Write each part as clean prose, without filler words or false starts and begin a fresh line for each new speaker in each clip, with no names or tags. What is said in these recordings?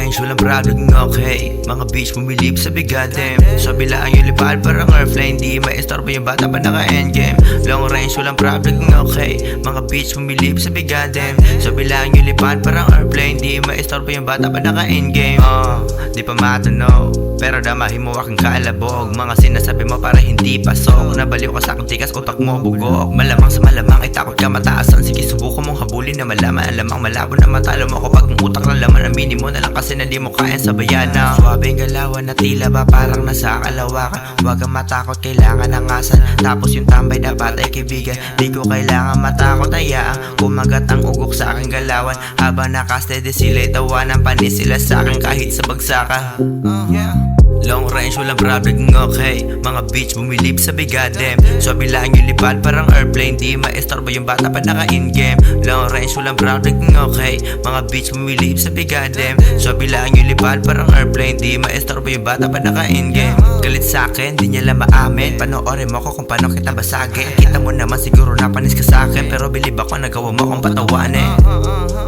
range, walang problem, okay. Mga beach bumilip sa bigadem. Sa bilaan yung lipad parang airplane. Di maistorbo yung bata pa naka-endgame. Long range, walang problem, okay. Mga beach bumilip sa bigadem. Sa bilaan yung lipad parang airplane. Di maistorbo yung bata pa naka-endgame. Di pa matanaw, pero damahin mo aking kaalabog. Mga sinasabi mo para hindi pasok. Nabaliw ka sa aking tikas, utak mo bugok. Malamang sa malamang ay takot ka mataasan. Sige subukan mong habulin na malaman. Alamang malabo na matalo mo ako. Pag ang utak na laman, aminin mo na lang kasi na di mo kaya sabayan na. Suwabing galawan na tila ba parang nasa kalawakan. Huwag kang matakot, kailangan ng asan. Tapos yung tambay dapat ay kaibigan. Di ko kailangan matakot, hayaan kumagat ang ugok sa aking galawan. Habang nakastede sila'y tawanan. Panis sila sa akin kahit sa bagsakan. Long range, walang problem, okay. Mga beach bumilip sa bigadem. So bilaan yung lipad parang airplane. Di maistorbo yung bata pa naka-in-game. Long range, walang problem, okay. Mga beach bumilip sa bigadem. So bilaan yung lipad parang airplane. Di maistorbo yung bata pa naka-in-game. Galit sa'kin, di niya lang maamin. Panoorin mo ko kung paano kita basagin. Kita mo naman siguro napanis ka sa'kin. Pero bilib ako nagawa mo kong patawanin.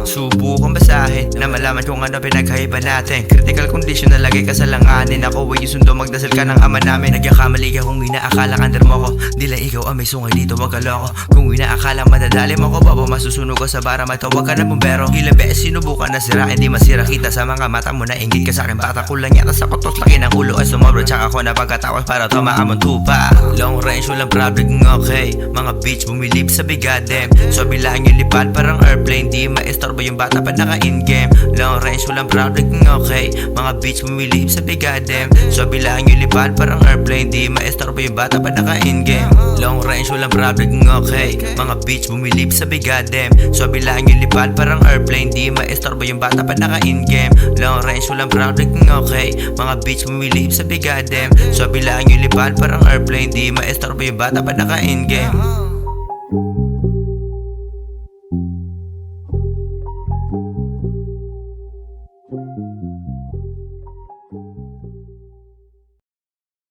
Subukang basahin na malaman kung ano pinaghaiba natin. Critical condition na lagay ka sa langanin. Ako ay sundo, magdasal ka ng ama namin. Nagkakamali ka kung inaakalang under mo ko. Di lang ikaw ang may sungay dito, wag ka loko. Kung inaakalang madadali mo ko, babo masusunog ko sa bara. Matawag ka na bumbero. Ilang beses sinubukan na sira, hindi masira. Kita sa mga mata mo na inggit ka sa'kin. Bata ko lang yata sa kotos, laki ng ulo ay sumabro. Tsaka ko na pagkatawas para tumaamon tupa. Long range, walang problem, okay. Mga beach bumilip sa bigadem. So bilaan yung lipad parang airplane. Di maistorbo yung bata pa naka-in-game. Long range, walang problem, okay. Mga beach bumilip sa bigadem. So bilaan yung lipad parang airplane. Di maistorbo yung bata pa naka-in-game. Long range, walang problem, okay. Mga beach bumilip sa bigadem. So bilaan yung lipad parang airplane. Di maistorbo yung bata pa naka-in-game. Long range, walang problem, okay. Mga beach bumilip sa bigadem. So bilaan yung lipad parang airplane. Di maistorbo yung bata pa naka-in-game.